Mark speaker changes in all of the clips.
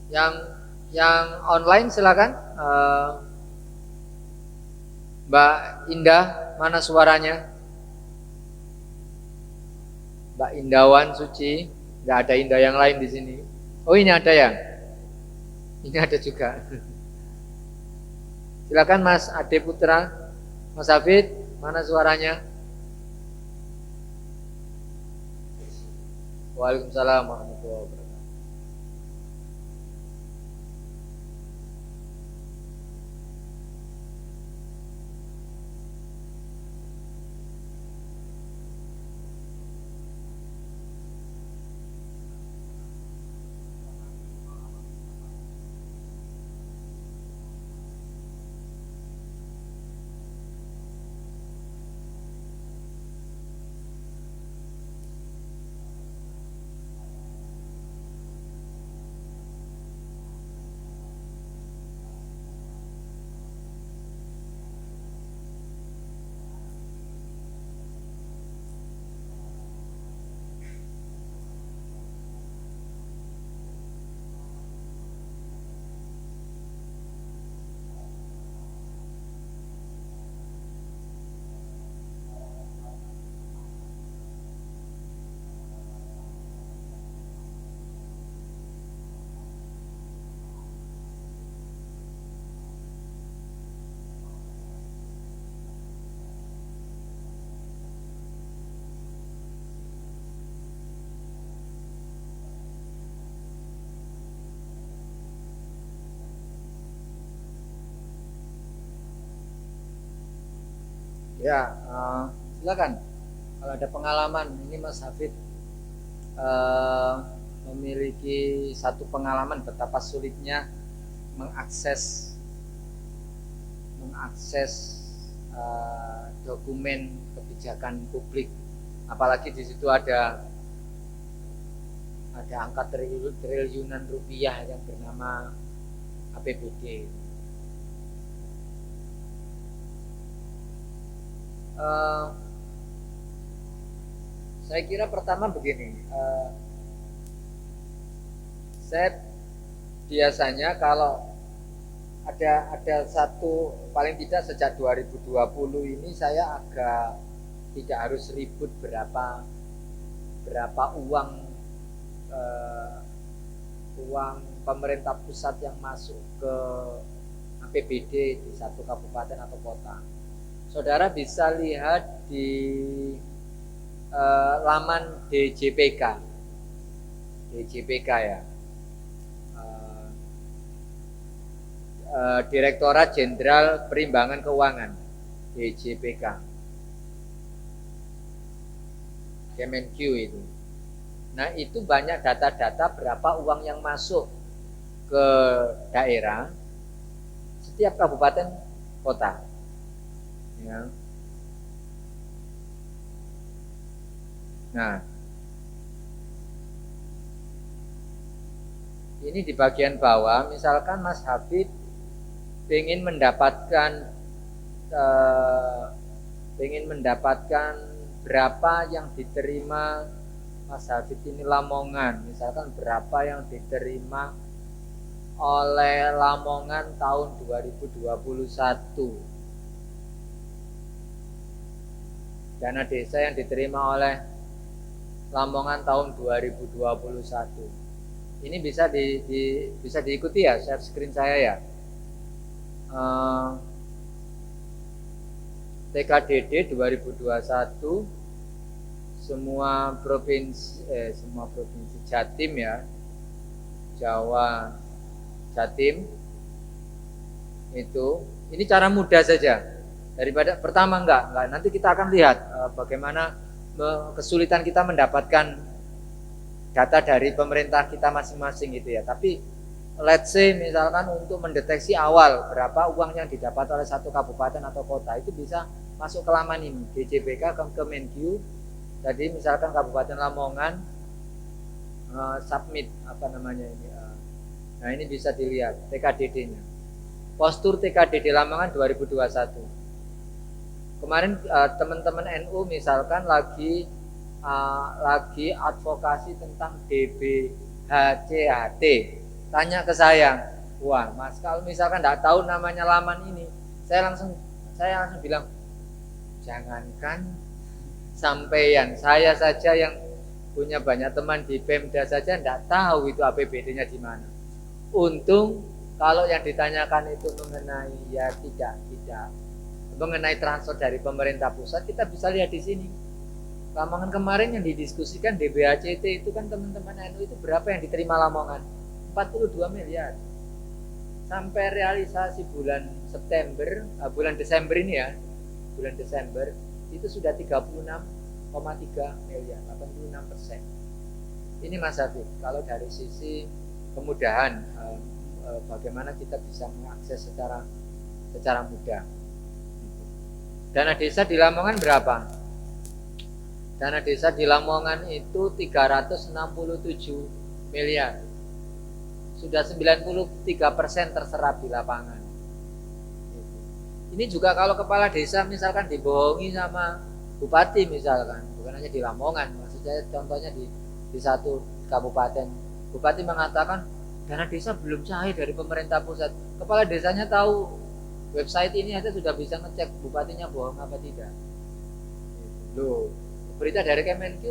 Speaker 1: Yang online silakan. Mbak Indah, mana suaranya? Mbak Indawan Suci, nggak ada Indah yang lain di sini. Oh ini ada ya? Ini ada juga. Silakan Mas Ade Putra, Mas Hafid, mana suaranya? Waalaikumsalam warahmatullahi wabarakatuh. Ya, silakan. Kalau ada pengalaman, ini Mas Hafid eh, memiliki satu pengalaman betapa sulitnya mengakses mengakses dokumen kebijakan publik, apalagi di situ ada angka triliunan rupiah yang bernama APBD. Saya kira pertama begini, saya biasanya kalau ada satu, paling tidak sejak 2020 ini saya agak tidak harus ribut berapa berapa eh, uang pemerintah pusat yang masuk ke APBD di satu kabupaten atau kota. Saudara bisa lihat di laman DJPK, DJPK ya, Direktorat Jenderal Perimbangan Keuangan, DJPK, Kemenq itu. Nah itu banyak data-data berapa uang yang masuk ke daerah setiap kabupaten kota. Ya. Nah, ini di bagian bawah, misalkan Mas Hafid ingin mendapatkan berapa yang diterima Mas Hafid ini Lamongan, misalkan berapa yang diterima oleh Lamongan tahun 2021, dana desa yang diterima oleh Lamongan tahun 2021. Ini bisa diikuti ya, share screen saya ya. TKDD 2021 semua provinsi Jatim ya, Jawa, Jatim itu. Ini cara mudah saja. Daripada pertama enggak, nanti kita akan lihat bagaimana kesulitan kita mendapatkan data dari pemerintah kita masing-masing gitu ya. Tapi let's say misalkan untuk mendeteksi awal berapa uang yang didapat oleh satu kabupaten atau kota, itu bisa masuk ke laman ini DJPK ke Kemenq. Jadi misalkan Kabupaten Lamongan submit apa namanya ini. Nah ini bisa dilihat TKDD-nya. Postur TKDD Lamongan 2021. Kemarin teman-teman NU misalkan lagi advokasi tentang DBHCHT. tanya ke saya, wah Mas kalau misalkan tidak tahu namanya laman ini, saya langsung bilang, jangankan sampeyan, saya saja yang punya banyak teman di Pemda saja tidak tahu itu APBD-nya di mana. Untung kalau yang ditanyakan itu mengenai tidak mengenai transfer dari pemerintah pusat, kita bisa lihat di sini. Lamongan kemarin yang didiskusikan DBHCT itu kan teman-teman NU itu berapa yang diterima Lamongan? 42 miliar. Sampai realisasi bulan Desember ini ya, bulan Desember itu sudah 36,3 miliar, 86%. Ini Mas Habib, kalau dari sisi kemudahan, bagaimana kita bisa mengakses secara mudah. Dana desa di Lamongan berapa? Dana desa di Lamongan itu 367 miliar. Sudah 93% terserap di lapangan. Ini juga kalau kepala desa misalkan dibohongi sama bupati misalkan, bukan hanya di Lamongan, maksudnya contohnya di satu kabupaten, bupati mengatakan dana desa belum cair dari pemerintah pusat. Kepala desanya tahu, website ini aja sudah bisa ngecek bupatinya bohong apa tidak. Loh, berita dari Kemenq,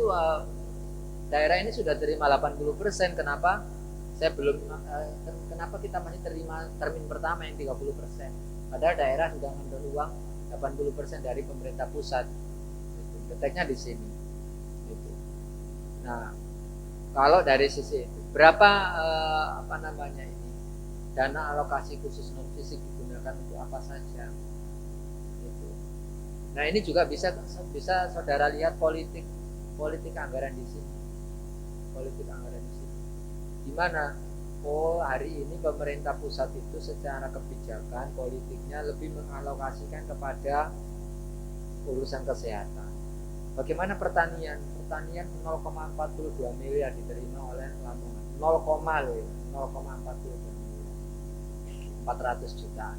Speaker 1: daerah ini sudah terima 80%, kenapa saya belum, kenapa kita masih terima termin pertama yang 30%, padahal daerah sudah ngambil uang 80% dari pemerintah pusat. Deteknya di sini. Nah, kalau dari sisi itu, berapa dana alokasi khusus non fisik digunakan untuk apa saja? Nah, ini juga bisa saudara lihat politik anggaran di sini. Politik anggaran di sini. Di mana? Oh, hari ini pemerintah pusat itu secara kebijakan politiknya lebih mengalokasikan kepada urusan kesehatan. Bagaimana pertanian? Pertanian 0,42 miliar diterima oleh Lamongan. 0,42 miliar. 400 jutaan.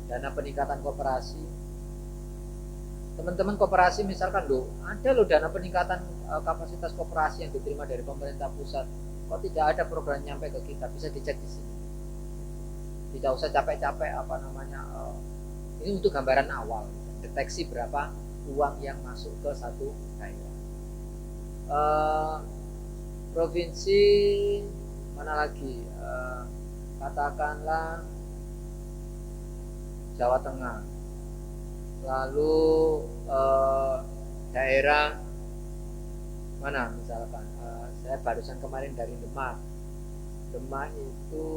Speaker 1: Dana peningkatan koperasi. Teman-teman koperasi misalkan ada dana peningkatan kapasitas koperasi yang diterima dari pemerintah pusat. Kok tidak ada program nyampe ke kita? Bisa dicek di sini. Tidak usah capek-capek ini untuk gambaran awal, deteksi berapa uang yang masuk ke satu daerah. Provinsi mana lagi? Katakanlah Jawa Tengah. Lalu daerah mana misalkan? Saya barusan kemarin dari Demak. Demak itu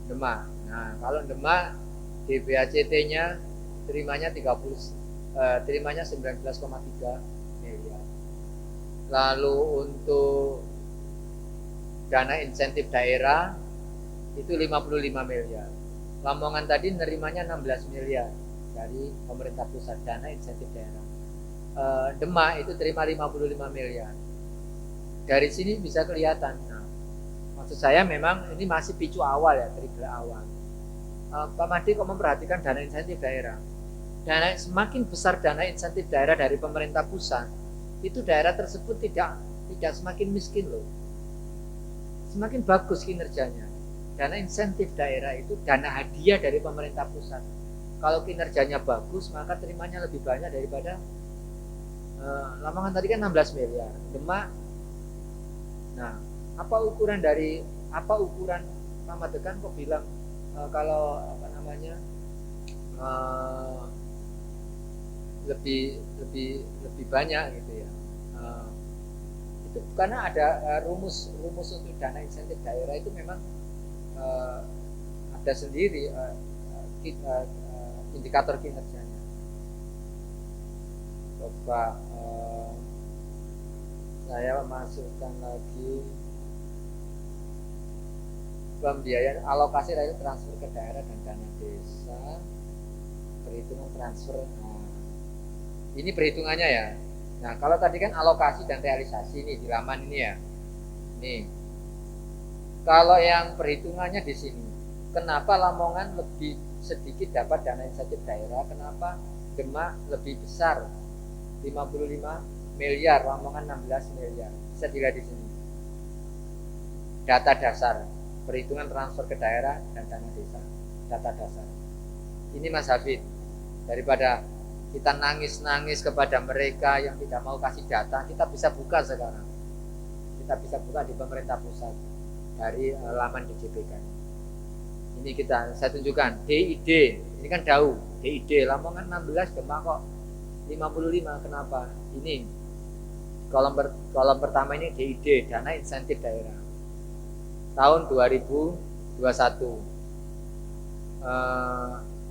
Speaker 1: Demak. Nah, kalau Demak DBHCT-nya terimanya 19,3 miliar. Lalu untuk dana insentif daerah itu 55 miliar. Lamongan tadi nerimanya 16 miliar dari pemerintah pusat dana insentif daerah. Demak itu terima 55 miliar. Dari sini bisa kelihatan. Nah, maksud saya memang ini masih picu awal ya, trigger awal. Pak Madi kok memperhatikan dana insentif daerah. Semakin besar dana insentif daerah dari pemerintah pusat, itu daerah tersebut tidak semakin miskin loh. Semakin bagus kinerjanya. Dana insentif daerah itu dana hadiah dari pemerintah pusat. Kalau kinerjanya bagus, maka terimanya lebih banyak daripada Lamongan tadi kan 16 miliar. Demak. Nah, apa ukuran Pak Madekan kok bilang kalau lebih banyak gitu ya. Itu karena ada rumus untuk dana insentif daerah itu memang ada sendiri indikator kinerjanya. Coba saya masukkan lagi pembiayaan alokasi dari transfer ke daerah dan dana desa, perhitungan transfer. Nah, ini perhitungannya ya. Nah, kalau tadi kan alokasi dan realisasi nih di laman ini ya. Nih. Kalau yang perhitungannya di sini. Kenapa Lamongan lebih sedikit dapat dana insentif daerah? Kenapa Demak lebih besar 55 miliar, Lamongan 16 miliar? Bisa dilihat di sini. Data dasar perhitungan transfer ke daerah dan dana desa. Data dasar. Ini Mas Hafid, daripada kita nangis-nangis kepada mereka yang tidak mau kasih data, kita bisa buka sekarang. Kita bisa buka di pemerintah pusat dari laman DJPK. Ini saya tunjukkan DID, ini kan jauh. DID Lamongan 16, Demak kok 55. Kenapa? Ini kolom pertama ini DID, dana insentif daerah. Tahun 2021.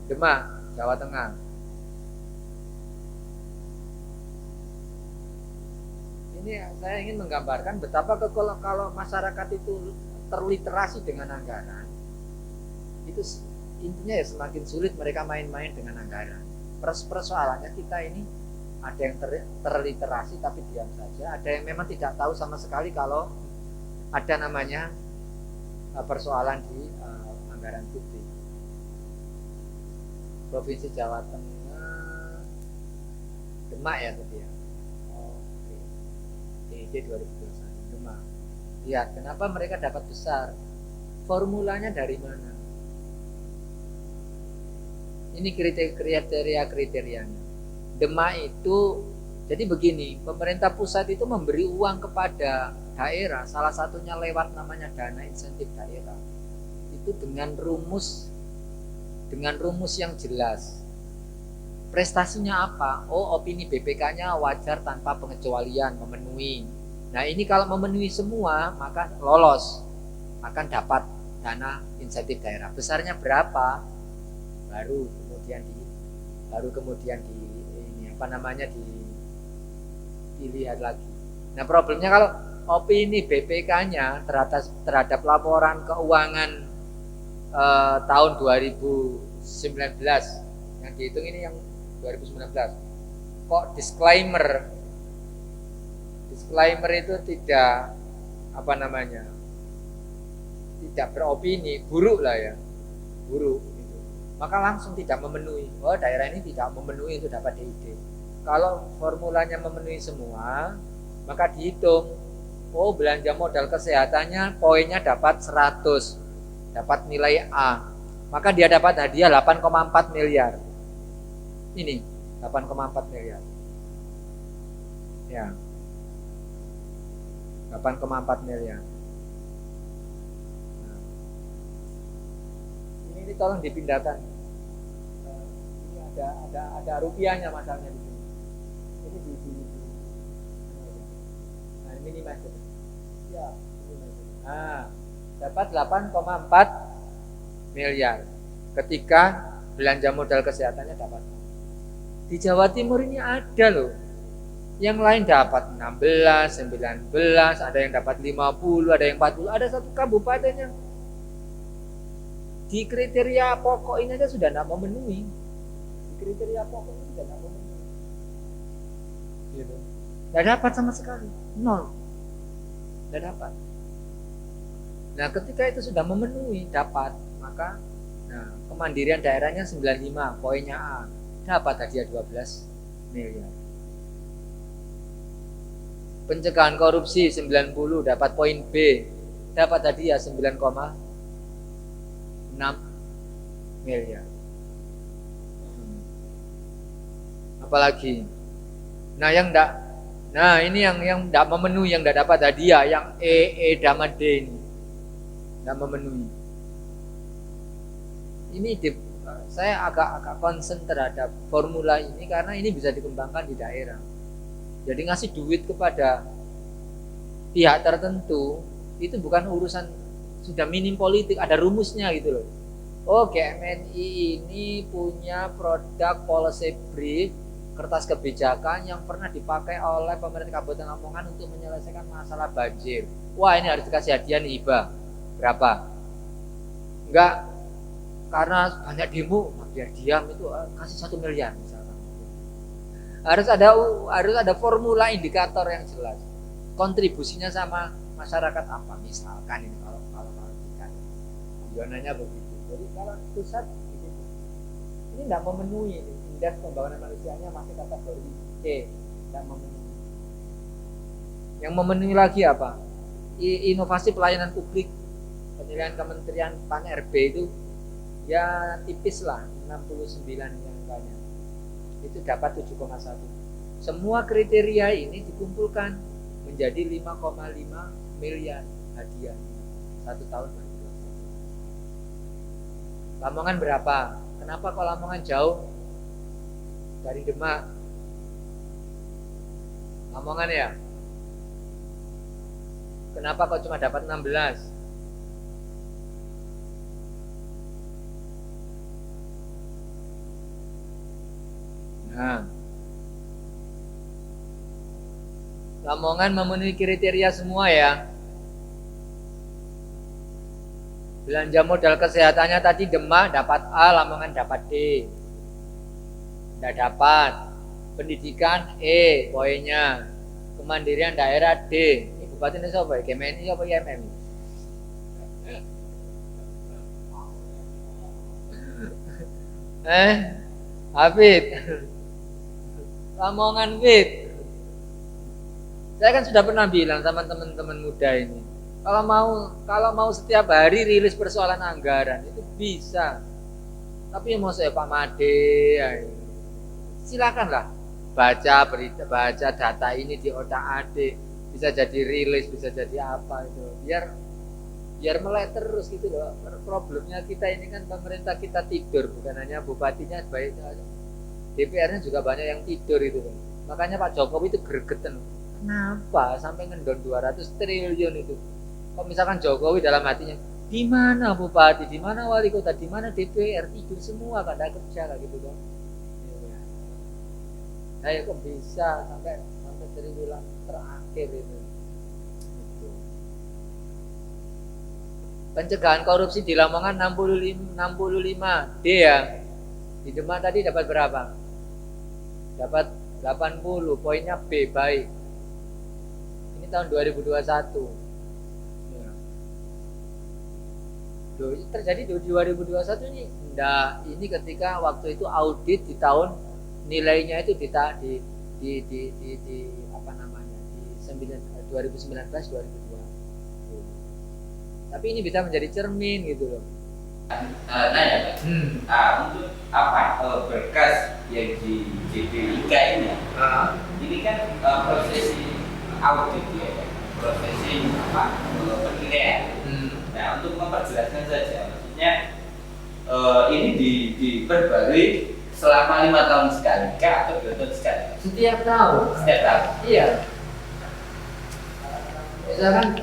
Speaker 1: Demak, Jawa Tengah. Ini saya ingin menggambarkan betapa kalau masyarakat itu terliterasi dengan anggaran, itu intinya ya semakin sulit mereka main-main dengan anggaran. Persoalannya kita ini ada yang terliterasi tapi diam saja, ada yang memang tidak tahu sama sekali kalau ada namanya persoalan di anggaran publik. Provinsi Jawa Tengah, Demak ya tadi ya. Oke. DID 2021 Demak. Lihat kenapa mereka dapat besar. Formulanya dari mana? Ini kriteria-kriterianya. Demak itu, jadi begini, pemerintah pusat itu memberi uang kepada daerah, salah satunya lewat namanya dana insentif daerah. Itu dengan rumus yang jelas. Prestasinya apa? Oh, opini BPK-nya wajar tanpa pengecualian, memenuhi. Nah, ini kalau memenuhi semua, maka lolos, akan dapat dana insentif daerah. Besarnya berapa? Baru kemudian dilihat lagi. Nah, problemnya kalau opini BPK-nya terhadap laporan keuangan tahun 2019 yang dihitung ini yang 2019 kok disclaimer itu tidak tidak beropini, buruk lah ya, buruk. Maka langsung tidak memenuhi. Oh, daerah ini tidak memenuhi itu dapat DID. Kalau formulanya memenuhi semua, maka dihitung. Oh, belanja modal kesehatannya poinnya dapat 100, dapat nilai A. Maka dia dapat hadiah 8,4 miliar. Ini 8,4 miliar. Ya. 8,4 miliar. Ini tolong dipindahkan. Ini ada rupiahnya masalahnya di sini. Ini nah, ini minimize. Ya, nah, dapat 8,4 miliar. Ketika belanja modal kesehatannya dapat. Di Jawa Timur ini ada loh. Yang lain dapat 16, 19, ada yang dapat 50, ada yang 40, ada satu kabupaten yang di kriteria pokok ini aja sudah tidak memenuhi. Di kriteria pokok ini sudah tidak memenuhi. Gitu. Tidak dapat sama sekali, nol. Tidak dapat. Nah, ketika itu sudah memenuhi dapat, maka kemandirian daerahnya 95, poinnya A, dapat hadiah 12 miliar. Pencegahan korupsi 90, dapat poin B, dapat hadiah 9,6 miliar. Apalagi, ini yang tidak memenuhi, yang tidak dapat hadiah, yang E sama D ini tidak memenuhi. Ini saya agak concern terhadap formula ini karena ini bisa dikembangkan di daerah. Jadi ngasih duit kepada pihak tertentu itu bukan urusan sudah minim politik, ada rumusnya gitu loh. Oh, GMNI ini punya produk policy brief, kertas kebijakan yang pernah dipakai oleh pemerintah Kabupaten Lamongan untuk menyelesaikan masalah banjir. Wah, ini harus dikasih hadiah nih, hibah. Berapa? Enggak, karena banyak demo, biar diam itu kasih 1 miliar misalkan. Harus ada formula indikator yang jelas. Kontribusinya sama masyarakat apa? Misalkan ini kalau kita, guyonannya begitu. Jadi kalau pusat gitu, ini tidak memenuhi indeks pembangunan manusianya masih kategori C, tidak memenuhi. Yang memenuhi lagi apa? Inovasi pelayanan publik, penilaian Kementerian Pan-RB itu ya tipis lah, 69 yang banyak. Itu dapat 7,1. Semua kriteria ini dikumpulkan menjadi 5,5 miliar hadiah 1 tahun. Lamongan berapa? Kenapa kok Lamongan jauh dari Demak? Lamongan ya? Kenapa kok cuma dapat 16? Nah, Lamongan memenuhi kriteria semua ya. Belanja modal kesehatannya tadi Demak dapat A, Lamongan dapat D. Tidak dapat. Pendidikan E poinnya. Kemandirian daerah D. Ini Bupati ini siapa? KMNI apa IMM? Hafid. Lamongan Fit. Saya kan sudah pernah bilang sama teman-teman muda ini, kalau mau setiap hari rilis persoalan anggaran itu bisa. Tapi mau saya Pak Made, ya, silakanlah baca berita, baca data ini di otak-atik, bisa jadi rilis, bisa jadi apa itu. Biar melek terus gitu loh. Problemnya kita ini kan pemerintah kita tidur, bukan hanya bupatinya, baik DPR-nya juga banyak yang tidur itu loh. Makanya Pak Jokowi itu gregetan. Kenapa sampai ngendon 200 triliun itu? Kalau misalkan Jokowi dalam hatinya, di mana bupati, di mana wali kota, di mana DPR, tidur semua kan ada kerja kayak gitu kan. Nah, ya kok bisa sampai triliun terakhir itu. Pencegahan korupsi di Lamongan 65 D ya. Di Demak tadi dapat berapa? Dapat 80, poinnya B, baik. Ini tahun 2021. Ya. Loh, ini terjadi di 2021 ini. Enggak, ini ketika waktu itu audit di tahun nilainya itu di apa namanya? Di 2019 2020. Tapi ini bisa menjadi cermin gitu loh.
Speaker 2: Nanya Pak, untuk apa berkas yang di JPIK ini kan prosesi audit ya, prosesi penilaian. Nah, untuk memperjelaskan saja, maksudnya ini diperbarui selama 5 tahun sekali kah atau 2 tahun sekali?
Speaker 1: Setiap tahun.
Speaker 2: Setiap tahun.
Speaker 1: Iya. Misalkan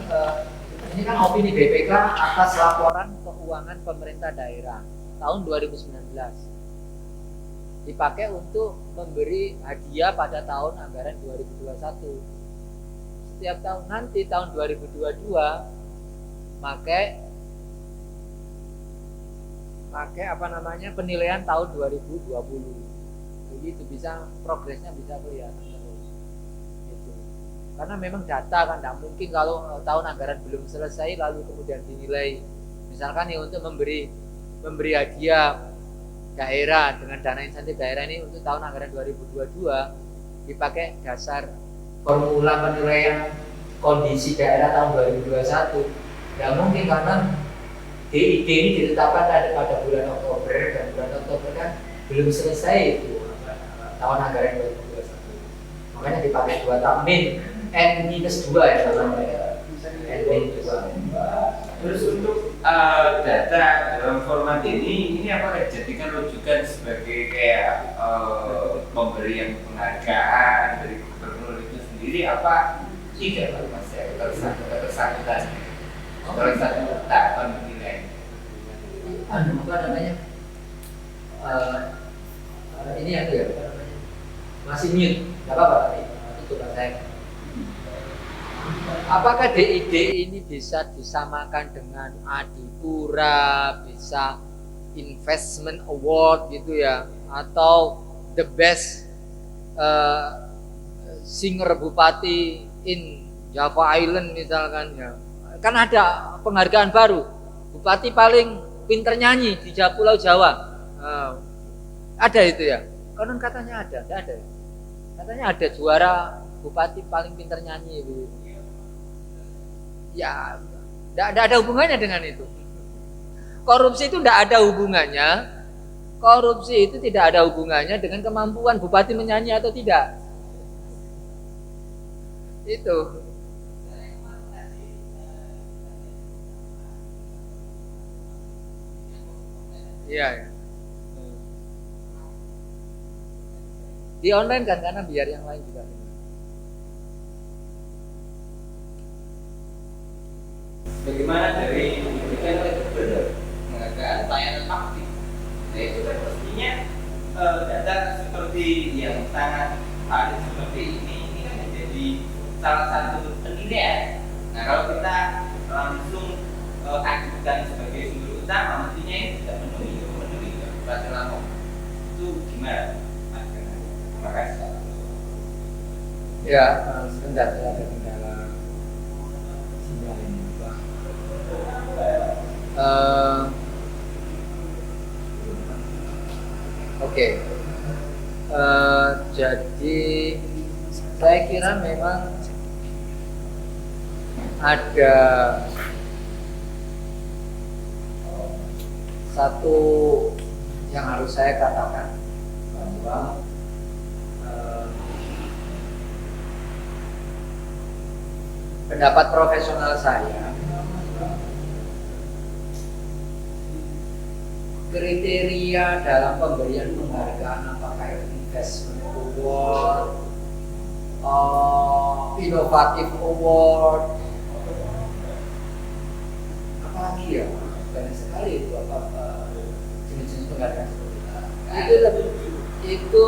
Speaker 1: ini kan opini BPK atas laporan keuangan pemerintah daerah tahun 2019 dipakai untuk memberi hadiah pada tahun anggaran 2021. Setiap tahun nanti tahun 2022 pakai apa namanya penilaian tahun 2020. Begitu bisa progresnya bisa kelihatan. Karena memang data kan tidak mungkin kalau tahun anggaran belum selesai lalu kemudian dinilai misalkan ya untuk memberi hadiah daerah dengan dana insentif daerah ini untuk tahun anggaran 2022 dipakai dasar formula penilaian kondisi daerah tahun 2021. Tidak mungkin karena DID ini ditetapkan pada bulan Oktober dan bulan Oktober kan belum selesai itu tahun anggaran 2021. Makanya dipakai 2 tahun N-2 ya namanya. N-2.
Speaker 2: Terus untuk data dalam format ini apakah dijadikan rujukan sebagai kayak pemberian penghargaan dari gubernur itu sendiri apa tidak Pak Mas ya ketersangkutan penilaian?
Speaker 1: Apa namanya? Ini yang ya apa namanya? Masih mute, nggak apa-apa tapi itu coba saya. Apakah DID ini bisa disamakan dengan Adipura, bisa investment award gitu ya, atau the best singer bupati in Java Island misalkan ya? Kan ada penghargaan baru, bupati paling pinter nyanyi di Pulau Jawa. Ada itu ya? Konon katanya ada, tidak ada. Katanya ada juara bupati paling pinter nyanyi itu. Ya, tidak ada hubungannya dengan itu. Korupsi itu tidak ada hubungannya. Korupsi itu tidak ada hubungannya dengan kemampuan bupati menyanyi atau tidak. Itu. Iya. Ya. Di online kan karena biar yang lain juga.
Speaker 2: Bagaimana dari diberikan oleh gubernur penghargaan pelayanan publik? Nah itu kan pastinya data seperti yang sangat valid seperti ini kan menjadi salah satu penilaian. Nah kalau kita langsung ajukan sebagai sumber utama, mestinya ini tidak memenuhi peraturan itu gimana? Terima kasih.
Speaker 1: Ya, sebentar saya ada kendala sinyal ini. Oke. Jadi saya kira memang ada satu yang harus saya katakan bahwa pendapat profesional saya, kriteria dalam pemberian penghargaan apakah itu investment award, inovatif award, apalagi ya banyak sekali itu jenis-jenis penghargaan seperti itu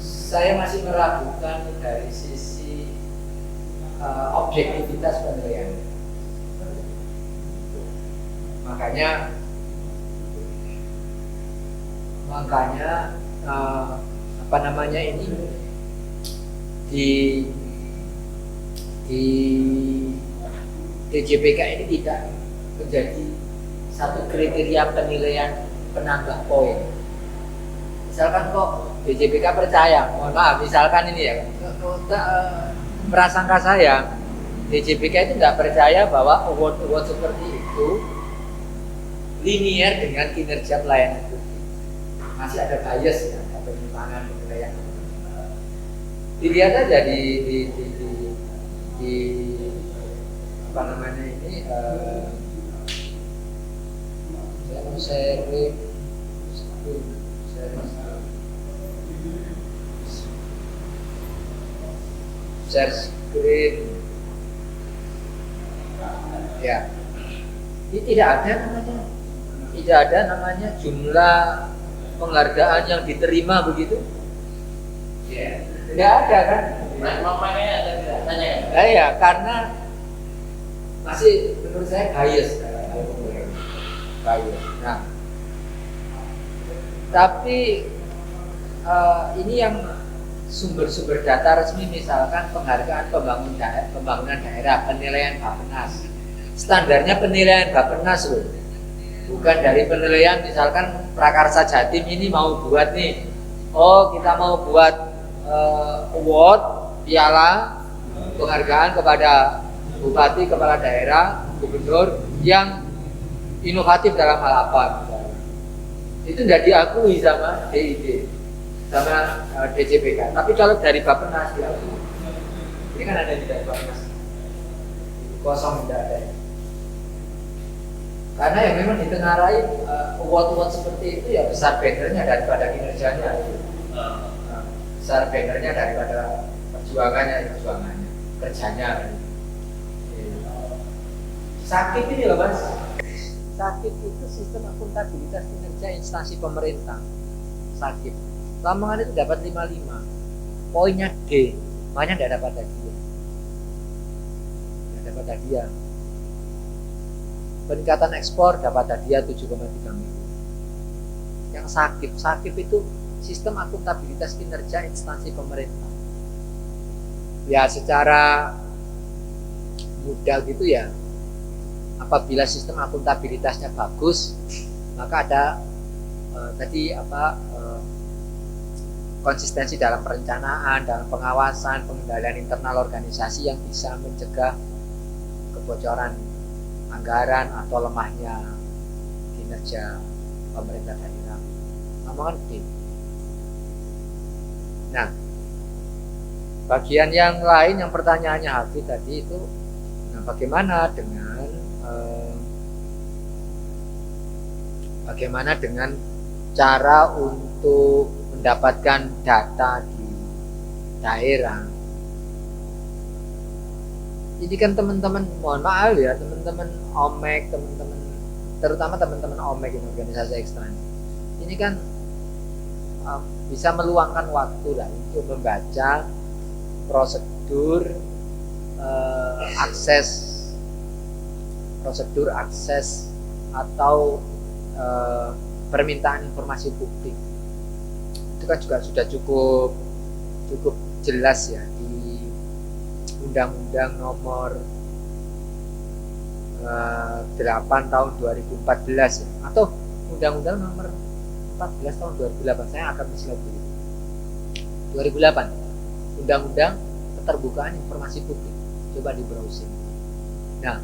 Speaker 1: saya masih meragukan dari sisi objektivitas penilaian. Makanya apa namanya ini di DJPK ini tidak menjadi satu kriteria penilaian penambah poin. Misalkan kok DJPK percaya, mohon maaf, misalkan ini ya, prasangka saya DJPK itu nggak percaya bahwa award seperti itu linear dengan kinerja pelayanan publik. Masih ada bias ya, ada penyimpangan penilaian. Dilihat aja di apa namanya ini saya mau sharing share screen ya. Ini tidak ada namanya jumlah penghargaan yang diterima begitu. Ya, tidak ada kan?
Speaker 2: Mamanya ada tidak? Tanya.
Speaker 1: Ya, karena masih menurut saya bias. Nah, tapi ini yang sumber-sumber data resmi, misalkan penghargaan pembangunan daerah, penilaian Bappenas. Standarnya penilaian Bappenas loh. Bukan dari penilaian misalkan Prakarsa Jatim ini mau buat nih. Oh, kita mau buat award, piala, penghargaan kepada bupati, kepala daerah, gubernur yang inovatif dalam hal apa misalnya. Itu tidak diakui sama DID, sama DJPK. Tapi kalau dari Bappenas diakui. Ini kan ada di dari Bappenas. Kosong tidak ada. Karena yang memang ditengarai award-award seperti itu ya besar bannernya daripada kinerjanya. Besar bannernya daripada perjuangannya, kerjanya. Sakit ini loh Mas. Sakit itu sistem akuntabilitas kinerja instansi pemerintah. Sakit. Lamongan itu dapat 55. Poinnya D. Makanya tidak dapat hadiah. Tidak dapat hadiah. Peningkatan ekspor dapat hadiah 7,3 miliar. Yang sakit itu sistem akuntabilitas kinerja instansi pemerintah. Ya secara mudah gitu ya, apabila sistem akuntabilitasnya bagus, maka ada konsistensi dalam perencanaan, dalam pengawasan, pengendalian internal organisasi yang bisa mencegah kebocoran anggaran atau lemahnya kinerja pemerintah daerah. Omongan gede. Nah, bagian yang lain yang pertanyaannya Hafid tadi itu, nah bagaimana dengan cara untuk mendapatkan data di daerah. Ini kan teman-teman, mohon maaf ya, teman-teman OMEK, terutama teman-teman OMEK ini, organisasi eksternal. Ini kan bisa meluangkan waktu lah untuk membaca prosedur akses atau permintaan informasi publik. Itu kan juga sudah cukup jelas ya di Undang-Undang Nomor 8 tahun 2014 ya, atau Undang-Undang Nomor 14 tahun 2008. Saya akan misalnya 2008 Undang-Undang Keterbukaan Informasi Publik. Coba di browsing. Nah,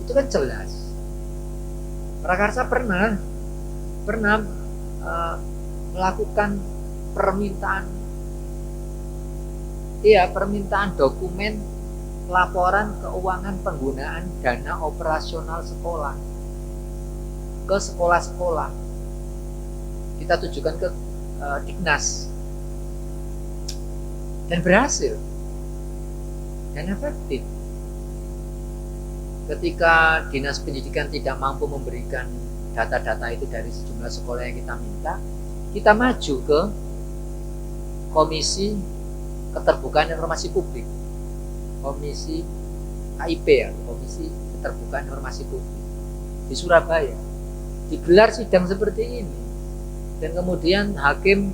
Speaker 1: itu kan jelas. Prakarsa pernah melakukan permintaan dokumen laporan keuangan penggunaan dana operasional sekolah ke sekolah-sekolah. Kita tujukan ke Dignas dan berhasil dan efektif. Ketika Dinas Pendidikan tidak mampu memberikan data-data itu dari sejumlah sekolah yang kita minta, kita maju ke Komisi Keterbukaan Informasi Publik, Komisi KIP ya, Komisi Keterbukaan Informasi Publik di Surabaya. Digelar sidang seperti ini, dan kemudian hakim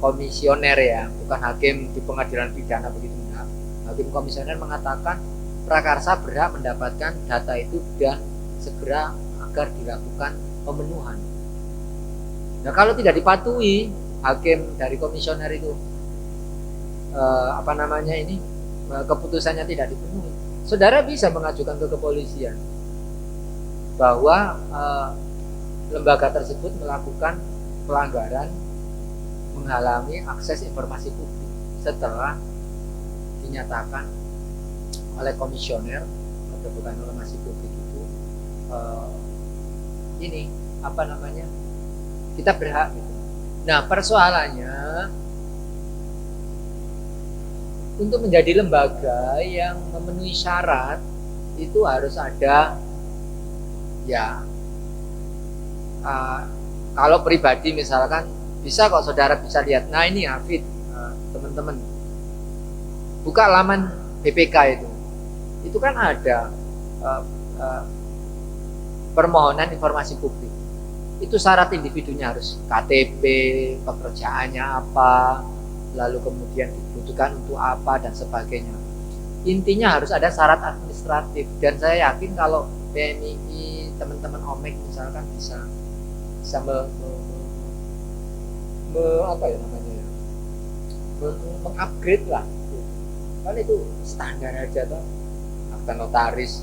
Speaker 1: komisioner ya, bukan hakim di pengadilan pidana begitu enggak. Hakim komisioner mengatakan prakarsa berhak mendapatkan data itu dan segera agar dilakukan pemenuhan. Nah, kalau tidak dipatuhi, hakim dari komisioner itu keputusannya tidak dipenuhi, saudara bisa mengajukan ke kepolisian bahwa lembaga tersebut melakukan pelanggaran menghalangi akses informasi publik setelah dinyatakan oleh komisioner keterbukaan informasi publik itu kita berhak gitu. Nah, persoalannya untuk menjadi lembaga yang memenuhi syarat itu harus ada kalau pribadi misalkan bisa kok saudara bisa lihat. Nah ini Hafid, teman-teman buka laman BPK itu kan ada permohonan informasi publik. Itu syarat individunya harus KTP, pekerjaannya apa, lalu kemudian dibutuhkan untuk apa dan sebagainya. Intinya harus ada syarat administratif, dan saya yakin kalau PMII, teman-teman OMEK misalkan bisa mengupgrade lah. Kan itu standar aja toh. Akta notaris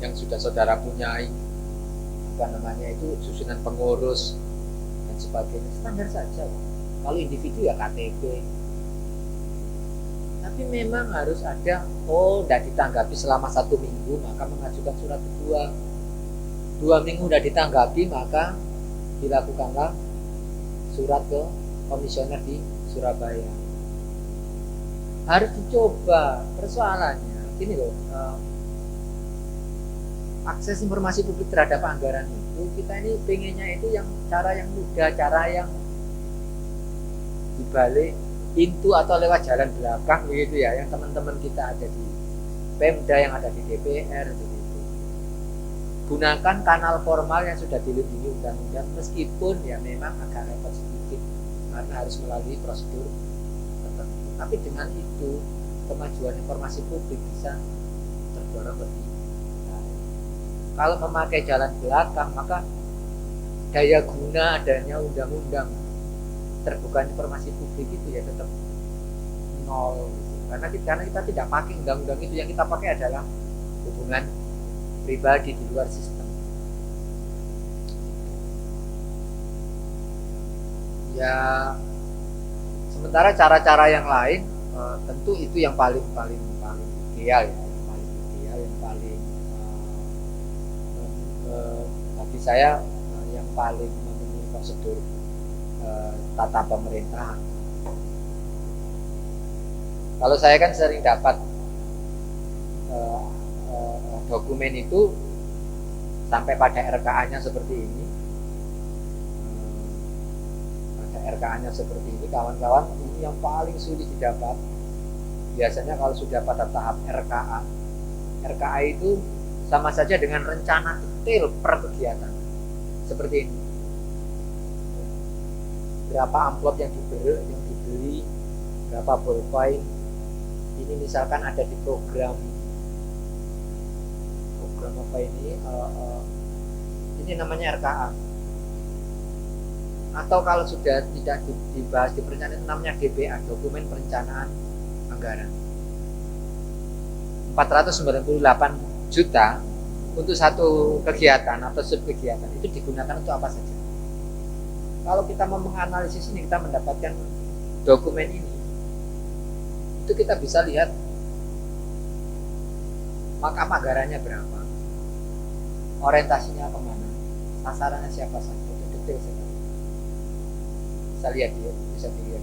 Speaker 1: yang sudah saudara punyai, itu susunan pengurus dan sebagainya, standar saja. Kalau individu ya KTP. Tapi memang harus ada, tidak ditanggapi selama 1 minggu, maka mengajukan surat kedua. 2 minggu sudah ditanggapi, maka dilakukanlah surat ke komisioner di Surabaya. Harus dicoba. Persoalannya gini loh, akses informasi publik terhadap anggaran itu, kita ini pengennya itu yang cara yang mudah, cara yang dibalik pintu atau lewat jalan belakang begitu ya, yang teman-teman kita ada di Pemda, yang ada di DPR begitu. Gunakan kanal formal yang sudah dilindungi undang-undang, meskipun ya memang agak repot sedikit karena harus melalui prosedur tertentu. Tapi dengan itu kemajuan informasi publik bisa terdorong lebih baik. Kalau memakai jalan belakang, maka daya guna adanya undang-undang terbuka informasi publik itu ya tetap nol. Karena kita tidak pakai undang-undang itu, yang kita pakai adalah hubungan pribadi di luar sistem. Ya, sementara cara-cara yang lain tentu itu yang paling ideal ya, yang paling bagi saya yang paling memenuhi prosedur tata pemerintahan. Kalau saya kan sering dapat dokumen itu sampai pada RKA-nya seperti ini. Pada RKA-nya seperti ini, kawan-kawan, ini yang paling sulit didapat. Biasanya kalau sudah pada tahap RKA, RKA itu sama saja dengan rencana detail per kegiatan. Seperti ini. Berapa amplop yang dibeli, berapa ballpoint. Ini misalkan ada di program apa ini namanya RKA. Atau kalau sudah tidak dibahas di perencanaan, itu namanya DPA, dokumen perencanaan anggaran. 498 juta untuk satu kegiatan atau subkegiatan itu digunakan untuk apa saja. Kalau kita mau menganalisis ini, kita mendapatkan dokumen ini, itu kita bisa lihat makam anggarannya berapa, orientasinya kemana, sasarannya siapa saja, itu detail sekali. Bisa lihat dia, bisa dilihat.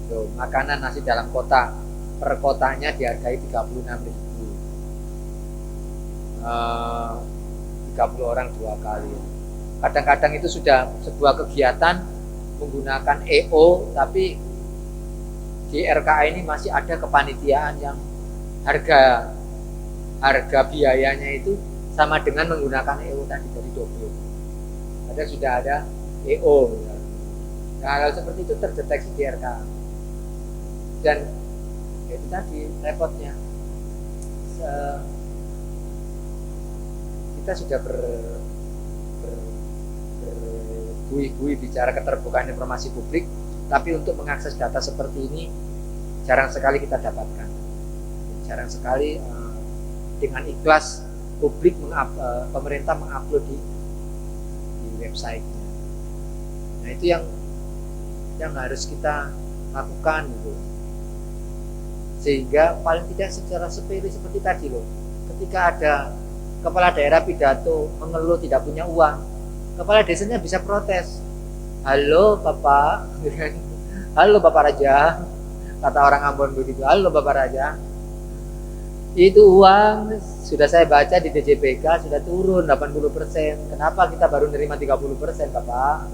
Speaker 1: Loh, makanan nasi dalam kota per kotanya dihargai 36.000. 30 orang 2 kali. Kadang-kadang itu sudah sebuah kegiatan menggunakan EO, tapi di RKA ini masih ada kepanitiaan yang harga biayanya itu sama dengan menggunakan EO tadi, dari double. Padahal sudah ada EO. Nah, hal seperti itu terdeteksi di RKA. Dan itu tadi repotnya. Kita sudah berbuih-buih bicara keterbukaan informasi publik, tapi untuk mengakses data seperti ini jarang sekali kita dapatkan. Jarang sekali dengan ikhlas publik pemerintah mengupload di website-nya. Nah, itu yang harus kita lakukan gitu. Sehingga paling tidak secara sepele seperti tadi loh, ketika ada kepala daerah pidato mengeluh tidak punya uang, kepala desanya bisa protes. Halo Bapak, halo Bapak Raja, kata orang Ambon begitu. Halo Bapak Raja, itu uang sudah saya baca di DJPK sudah turun 80%. Kenapa kita baru nerima 30%, Bapak?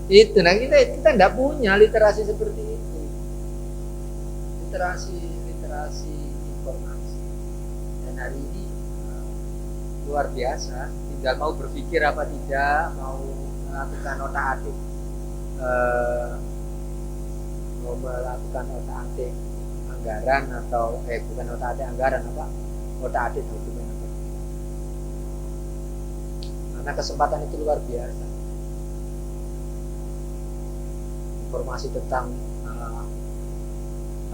Speaker 1: Itu, nah kita tidak punya literasi seperti itu. Literasi informasi. Dan hari ini luar biasa, tinggal mau berpikir apa tidak, mau melakukan otak-atik anggaran atau bukan otak-atik anggaran, otak-atik dokumen apa. Karena kesempatan itu luar biasa. Informasi tentang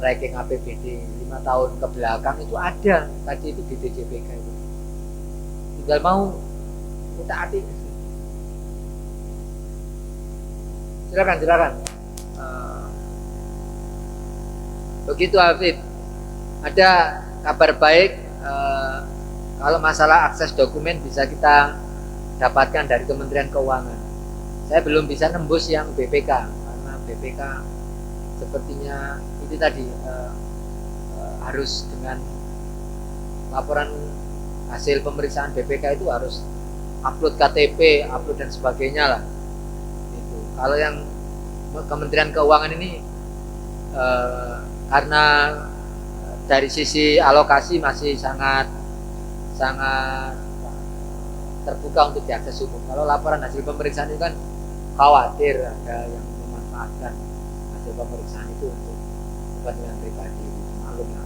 Speaker 1: tracking APBD 5 tahun ke belakang itu ada tadi itu di DJPK itu. Tinggal mau otak-atik. Silakan. Begitu Hafid. Ada kabar baik, kalau masalah akses dokumen bisa kita dapatkan dari Kementerian Keuangan. Saya belum bisa nembus yang BPK karena BPK sepertinya itu tadi harus dengan laporan hasil pemeriksaan BPK itu harus upload KTP, upload dan sebagainya lah. Itu. Kalau yang Kementerian Keuangan ini karena dari sisi alokasi masih sangat terbuka untuk diakses umum. Kalau laporan hasil pemeriksaan itu kan khawatir ada yang memanfaatkan hasil pemeriksaan itu untuk kepentingan pribadi, maklum lah.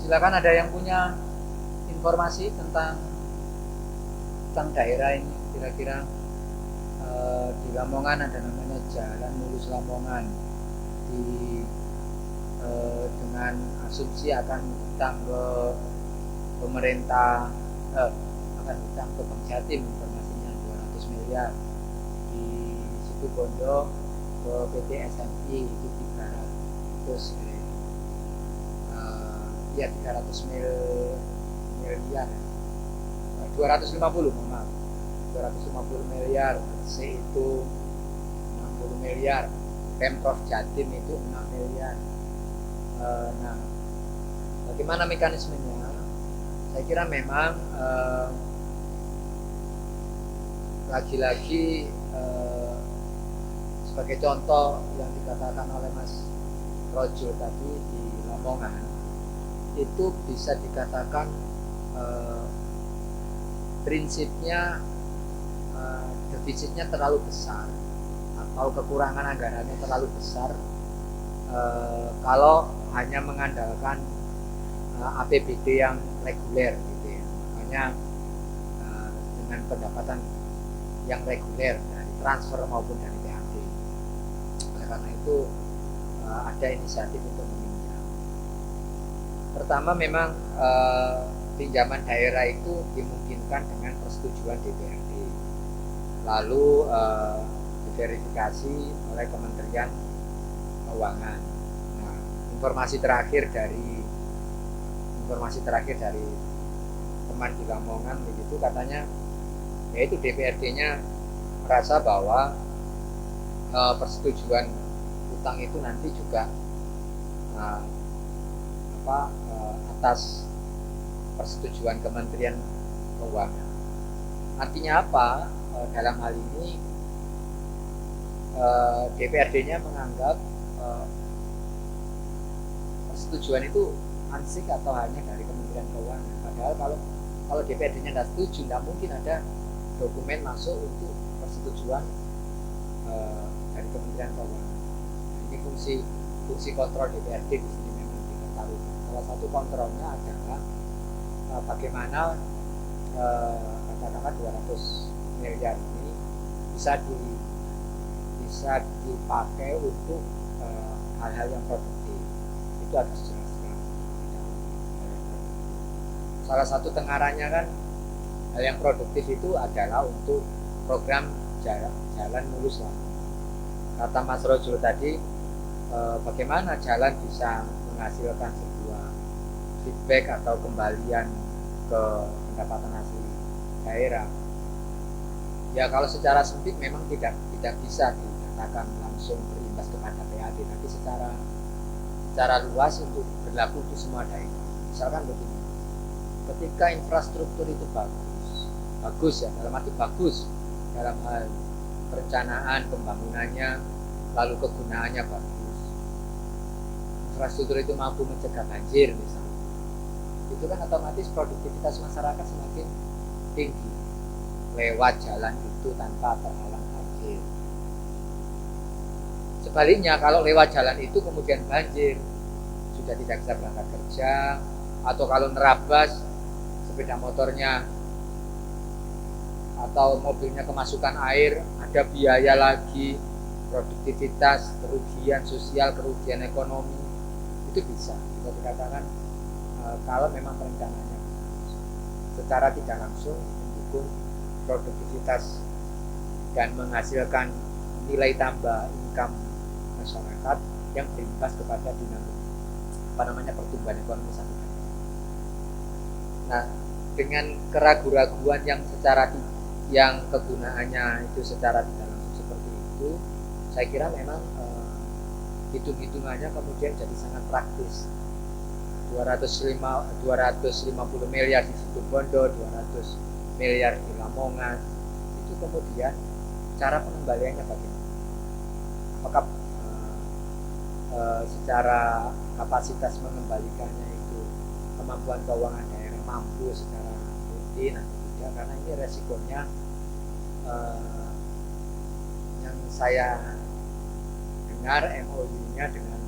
Speaker 1: Silakan, ada yang punya informasi tentang daerah ini, kira-kira di Lamongan ada namanya Jalan Mulus Lamongan, dengan asumsi akan hutang ke pemerintah, akan hutang ke Bank Jatim, informasinya 200 miliar. Di Situ Bondo ke PT SMI itu 300 ya 300 miliar, 250, mohon maaf, 250 miliar. C itu 60 miliar, Pemprov Jatim itu 6 miliar. Nah, bagaimana mekanismenya? Saya kira memang lagi-lagi sebagai contoh yang dikatakan oleh Mas Rojo tadi di Lamongan, itu bisa dikatakan prinsipnya defisitnya terlalu besar atau kekurangan anggarannya terlalu besar kalau hanya mengandalkan APBD yang reguler gitu ya. Makanya dengan pendapatan yang reguler dari transfer maupun dari PAD. Oleh karena itu ada inisiatif untuk meminjam. Pertama, memang pinjaman daerah itu dimungkinkan dengan persetujuan DPRD, lalu diverifikasi oleh Kementerian Keuangan. Nah, informasi terakhir dari teman di Lamongan begitu, katanya yaitu DPRD-nya merasa bahwa persetujuan utang itu nanti juga atas persetujuan Kementerian Keuangan. Artinya apa? Dalam hal ini DPRD-nya menganggap persetujuan itu ansih atau hanya dari Kementerian Keuangan. Padahal kalau DPRD-nya tidak setuju, tidak mungkin ada dokumen masuk untuk persetujuan dari Kementerian Keuangan. Ini fungsi kontrol DPRD di sini memang diketahui. Salah satu kontrolnya adalah bagaimana katakanlah 200 miliar ini bisa dipakai untuk hal-hal yang produktif. Itu harus dijelaskan. Salah satu tenggarannya kan hal yang produktif itu adalah untuk program jalan mulus Lamongan. Kata Mas Rojo tadi, bagaimana jalan bisa menghasilkan sebuah feedback atau kembalian ke pendapatan asli daerah. Ya kalau secara sempit memang tidak bisa dikatakan langsung berimbas kepada PAD, tapi secara luas untuk berlaku untuk semua daerah. Misalkan begini, ketika infrastruktur itu bagus ya, dalam arti bagus dalam hal perencanaan pembangunannya, lalu kegunaannya bagus, infrastruktur itu mampu mencegah banjir misalnya, itu kan otomatis produktivitas masyarakat semakin tinggi lewat jalan itu tanpa terhalang banjir. Sebaliknya, kalau lewat jalan itu kemudian banjir, sudah tidak bisa berangkat kerja, atau kalau nerabas sepeda motornya atau mobilnya kemasukan air, ada biaya lagi, produktivitas, kerugian sosial, kerugian ekonomi, itu bisa dikatakan kalau memang perencanaannya secara tidak langsung mendukung produktivitas dan menghasilkan nilai tambah income masyarakat yang berimbas kepada dinamika pertumbuhan ekonomi satu daerah. Nah, dengan keraguan-raguan yang kegunaannya itu secara tidak langsung seperti itu, saya kira memang hitung-hitungannya kemudian jadi sangat praktis. 250 miliar di Situ Bondo, 200 miliar di Lamongan, itu kemudian cara pengembaliannya bagaimana? Apakah secara kapasitas mengembalikannya itu kemampuan keuangan daerah mampu secara rutin atau tidak, karena ini resikonya yang saya dengar MOU-nya dengan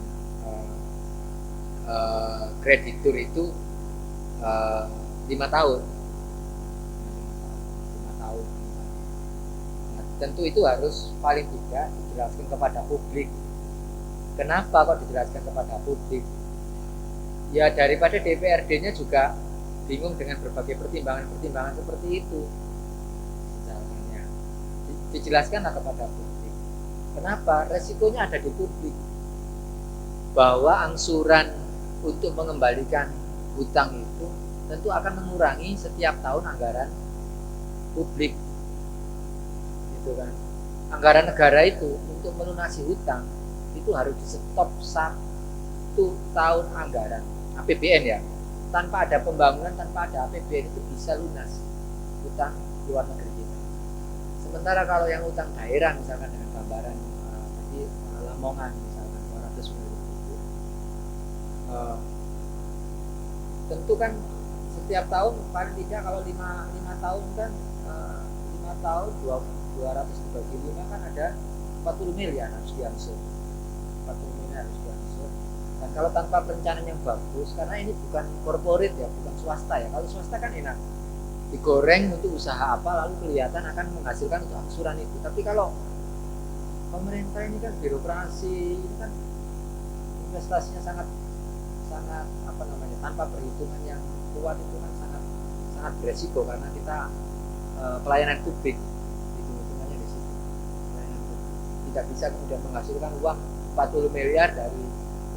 Speaker 1: kreditur itu 5 tahun. 5 tahun. Nah, tentu itu harus paling tidak dijelaskan kepada publik. Kenapa kok dijelaskan kepada publik? Ya daripada DPRD-nya juga bingung dengan berbagai pertimbangan-pertimbangan seperti itu. Misalnya dijelaskanlah kepada publik. Kenapa? Resikonya ada di publik. Bahwa angsuran untuk mengembalikan hutang itu tentu akan mengurangi setiap tahun anggaran publik. Gitu kan. Anggaran negara itu untuk melunasi hutang itu harus di stop 1 tahun anggaran APBN ya. Tanpa ada pembangunan, tanpa ada APBN itu bisa lunas hutang luar negeri kita. Sementara kalau yang hutang daerah misalkan dengan gambaran tadi Lamongan misalkan 200 miliar itu, tentu kan setiap tahun paling tidak kalau 5 tahun kan 5 tahun 200 dibagi 5 kan ada 40 miliar harus diangsur. 40 miliar harus diangsur. Dan kalau tanpa perencanaan yang bagus, karena ini bukan korporat ya, bukan swasta ya. Kalau swasta kan enak, digoreng untuk usaha apa, lalu kelihatan akan menghasilkan untuk angsuran itu. Tapi kalau pemerintah ini kan birokrasi, ini kan investasinya sangat apa namanya, tanpa perhitungan yang kuat itu kan sangat beresiko, karena kita pelayanan publik hitung-hitungannya di situ. Pelayanan publik tidak bisa kemudian menghasilkan uang 40 miliar dari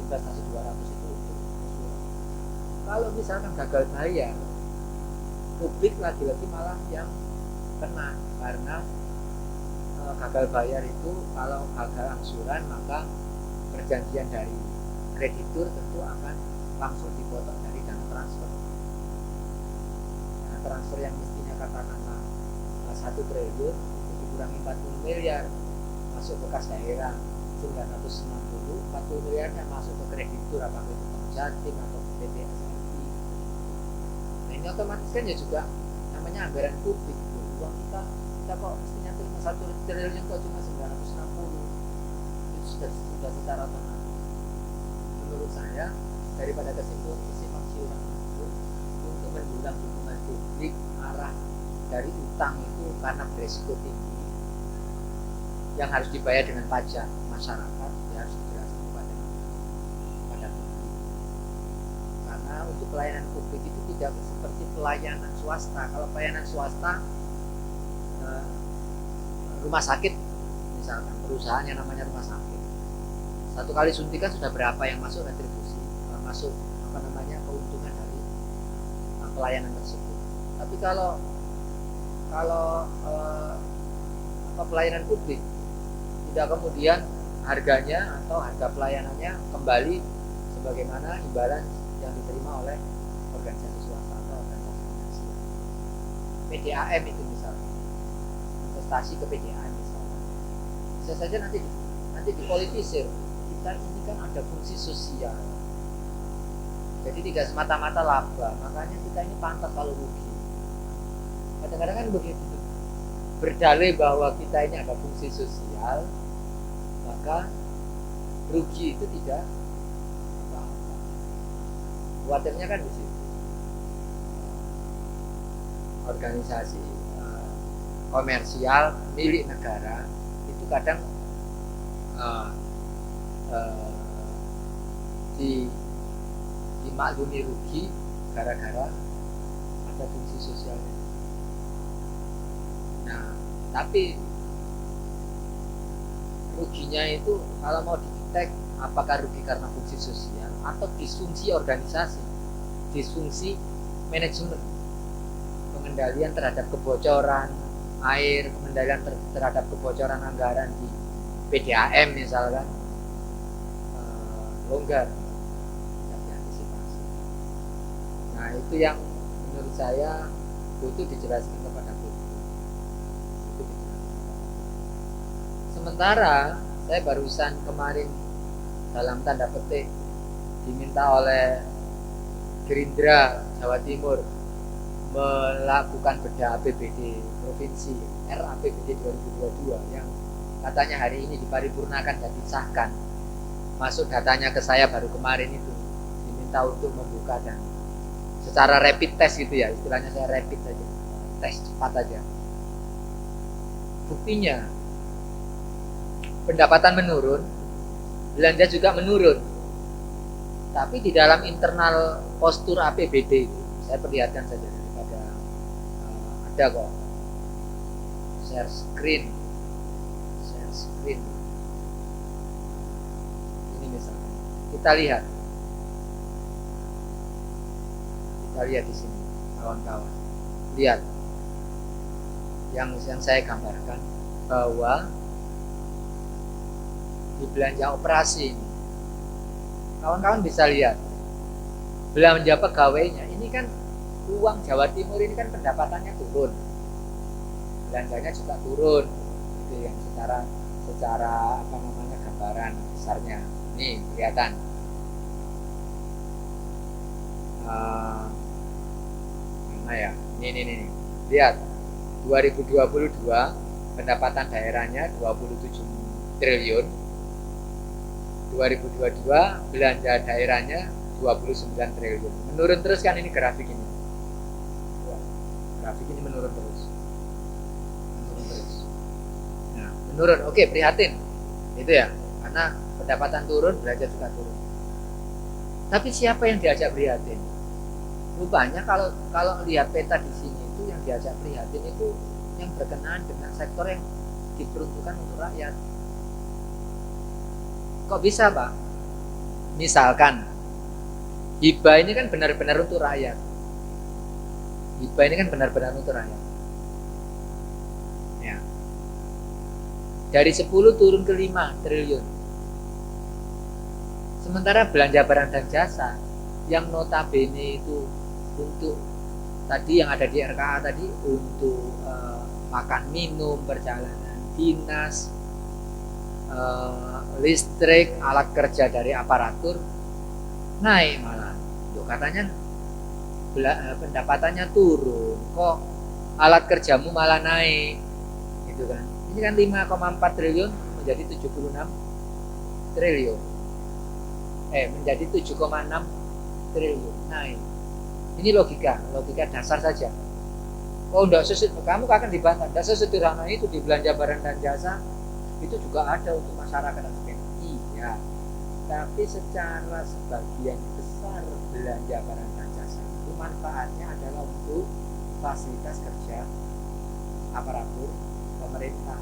Speaker 1: investasi 200 itu untuk angsuran. Kalau misalkan gagal bayar, publik lagi-lagi malah yang kena, karena gagal bayar itu kalau gagal angsuran maka perjanjian dari kreditur tentu akan langsung dipotong dari dana transfer. Dana transfer yang mestinya katakanlah 1 triliun itu dikurangi 40 miliar masuk ke kas daerah 960, 40 miliarnya masuk ke kreditur, apakah itu Bank Jatim atau PT SRI. Nah ini otomatis kan ya juga namanya anggaran publik. Uang kita kok mestinya terima 1 triliun kok cuma 960. Itu sudah secara otomatis. Menurut saya daripada kesimpulan siuran itu untuk mendulang dukungan publik arah dari utang itu karena beresiko tinggi yang harus dibayar dengan pajak masyarakat, ya harus dijelaskan kepada publik. Karena untuk pelayanan publik itu tidak seperti pelayanan swasta. Kalau pelayanan swasta, rumah sakit misalkan, perusahaan yang namanya rumah sakit, 1 kali suntikan sudah berapa yang masuk retribusi, masuk apa namanya keuntungan dari pelayanan tersebut. Tapi kalau pelayanan publik tidak kemudian harganya atau harga pelayanannya kembali sebagaimana imbalan yang diterima oleh organisasi swasta atau organisasi finansial. PDAM itu misalnya, investasi ke PDAM misalnya, bisa saja nanti dipolitisir. Kita ini kan ada fungsi sosial, jadi tidak semata-mata laba, makanya kita ini pantas kalau rugi. Kadang-kadang kan begitu, berdalih bahwa kita ini ada fungsi sosial, maka rugi itu tidak apa-apa. Khawatirnya kan di situ. Organisasi komersial milik negara itu kadang dimaklumi rugi gara-gara ada fungsi sosialnya. Nah, tapi ruginya itu kalau mau didetek apakah rugi karena fungsi sosial atau disfungsi organisasi, disfungsi manajemen, pengendalian terhadap kebocoran air, pengendalian terhadap kebocoran anggaran di PDAM misalkan longgar, tidak diantisipasi. Nah itu yang menurut saya butuh dijelaskan kepada publik. Sementara saya barusan kemarin dalam tanda petik diminta oleh Gerindra Jawa Timur melakukan bedah APBD provinsi RAPBD 2022 yang katanya hari ini diparipurnakan dan disahkan. Masuk datanya ke saya baru kemarin itu, diminta untuk membuka dan secara rapid test gitu ya, istilahnya saya rapid saja, tes cepat aja. Buktinya pendapatan menurun, belanja juga menurun. Tapi di dalam internal postur APBD itu, saya perlihatkan saja daripada ada kok share screen. Ini misalkan kita lihat di sini, kawan-kawan. Lihat yang saya gambarkan bahwa di belanja operasi ini, kawan-kawan bisa lihat belanja pegawainya ini kan uang Jawa Timur ini kan pendapatannya turun, belanjanya juga turun, itu yang secara apa namanya gambaran besarnya ini kelihatan. Mana ya? Ini lihat 2022 pendapatan daerahnya 27 triliun, 2022 belanja daerahnya 29 triliun. Menurun terus kan ini grafik ini. Grafik ini menurun terus. Nah, menurun. Oke, prihatin. Itu ya. Karena pendapatan turun, belanja juga turun. Tapi siapa yang diajak prihatin? Rupanya kalau lihat peta di sini itu yang diajak prihatin itu yang berkenaan dengan sektor yang diperuntukkan untuk rakyat. Kok bisa, Pak? Misalkan hibah ini kan benar-benar untuk rakyat. Hibah ini kan benar-benar untuk rakyat. Ya. Dari 10 turun ke 5 triliun. Sementara belanja barang dan jasa yang notabene itu untuk tadi yang ada di RKA tadi untuk makan minum, perjalanan dinas, listrik, alat kerja dari aparatur naik malah. Loh, katanya pendapatannya turun, kok alat kerjamu malah naik, gitu kan? Ini kan 5,4 triliun menjadi 76 triliun, menjadi 7,6 triliun naik. Ini logika dasar saja. Oh, enggak kamu akan dibantah. Enggak sesederhana itu di belanja barang dan jasa itu juga ada untuk masyarakat dan sebagainya. Iya. Tapi secara sebagian besar belanja barang dan jasa itu manfaatnya adalah untuk fasilitas kerja aparatur pemerintah.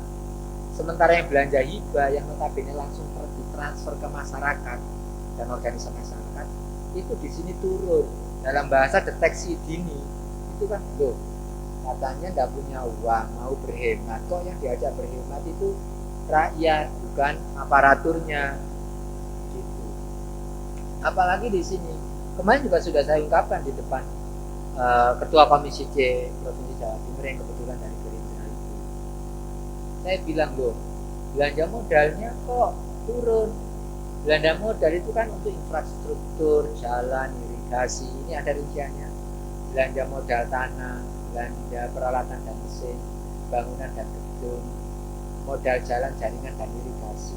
Speaker 1: Sementara yang belanja hibah yang notabene langsung ditransfer ke masyarakat dan organisasi masyarakat itu di sini turun. Dalam bahasa deteksi dini itu kan loh, katanya nggak punya uang mau berhemat, kok yang diajak berhemat itu rakyat bukan aparaturnya gitu. Apalagi di sini kemarin juga sudah saya ungkapkan di depan Ketua Komisi C Provinsi Jawa Timur yang kebetulan dari Gerindra itu, saya bilang loh, belanja modalnya kok turun. Belanja modal itu kan untuk infrastruktur, jalan, irigasi, ini ada rinciannya. Belanja modal tanah, belanja peralatan dan mesin, bangunan dan gedung, modal jalan, jaringan dan irigasi.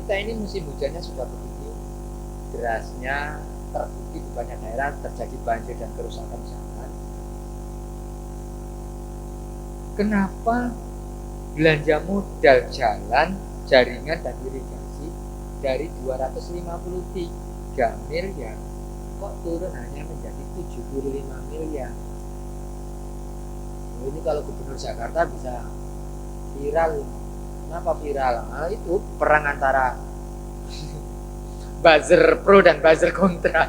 Speaker 1: Kita ini musim hujannya sudah begini derasnya, terbukti di banyak daerah terjadi banjir dan kerusakan jalan. Kenapa belanja modal jalan, jaringan dan irigasi dari 253 miliar kok turun hanya menjadi 75 miliar? Ini kalau Gubernur Jakarta bisa viral. Kenapa viral? Nah, itu perang antara buzzer pro dan buzzer kontra.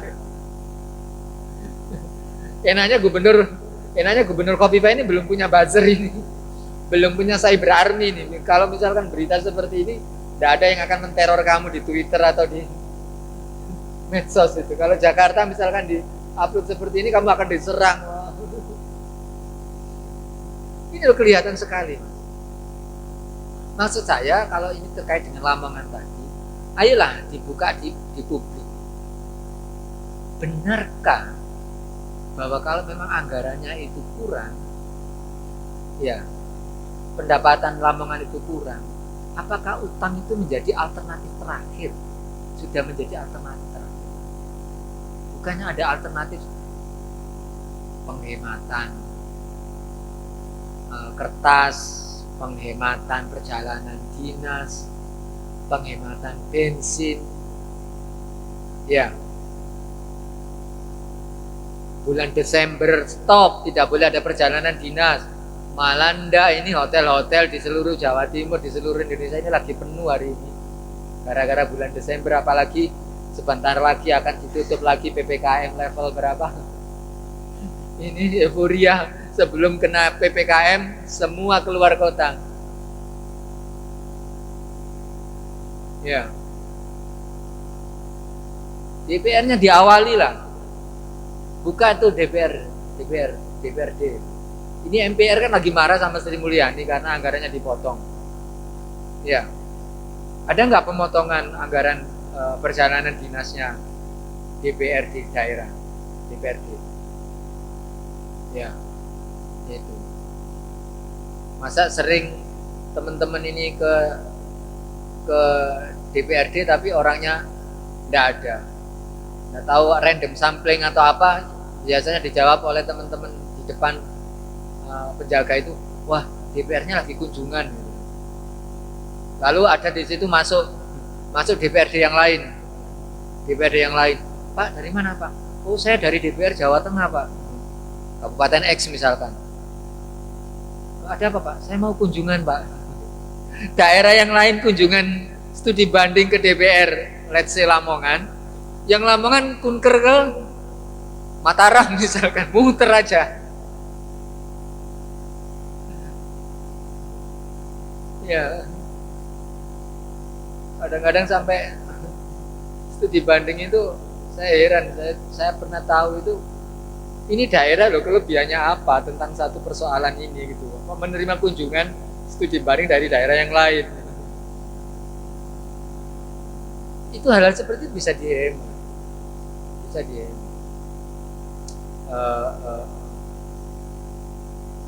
Speaker 1: Enaknya Gubernur Kofifa ini belum punya buzzer ini, belum punya cyber army ini. Kalau misalkan berita seperti ini, tidak ada yang akan menteror kamu di Twitter atau di medsos itu. Kalau Jakarta misalkan di upload seperti ini, kamu akan diserang. Ini loh, kelihatan sekali. Maksud saya kalau ini terkait dengan Lamongan tadi, Ayolah dibuka di publik. Benarkah bahwa kalau memang anggarannya itu kurang, ya, pendapatan Lamongan itu kurang, apakah utang itu menjadi alternatif terakhir? Sudah menjadi alternatif terakhir. Bukannya ada alternatif penghematan kertas, penghematan perjalanan dinas, penghematan bensin, ya. Bulan Desember stop, tidak boleh ada perjalanan dinas. Malanda ini hotel-hotel di seluruh Jawa Timur, di seluruh Indonesia ini lagi penuh hari ini. Gara-gara bulan Desember, apalagi sebentar lagi akan ditutup lagi PPKM level berapa? Ini euforia sebelum kena PPKM semua keluar kota. Ya. DPR-nya diawali lah. Buka tuh DPRD. Ini MPR kan lagi marah sama Sri Mulyani karena anggarannya dipotong. Ya. Ada nggak pemotongan anggaran perjalanan dinasnya DPR di daerah? DPRD. Ya. Itu. Masa sering teman-teman ini ke DPRD tapi orangnya nggak ada. Nggak tahu random sampling atau apa, biasanya dijawab oleh teman-teman di depan penjaga itu, wah DPR-nya lagi kunjungan. Lalu ada di situ masuk DPRD yang lain, Pak dari mana Pak? Oh saya dari DPR Jawa Tengah Pak, Kabupaten X misalkan. Ada apa Pak? Saya mau kunjungan Pak. Daerah yang lain kunjungan studi banding ke DPR, let's say Lamongan. Yang Lamongan kunker ke Mataram misalkan, muter aja. Ya, kadang-kadang sampai studi banding itu saya heran. Saya pernah tahu itu, ini daerah loh kelebihannya apa tentang satu persoalan ini gitu. Menerima kunjungan studi banding dari daerah yang lain. Itu hal-hal seperti itu bisa dihemat.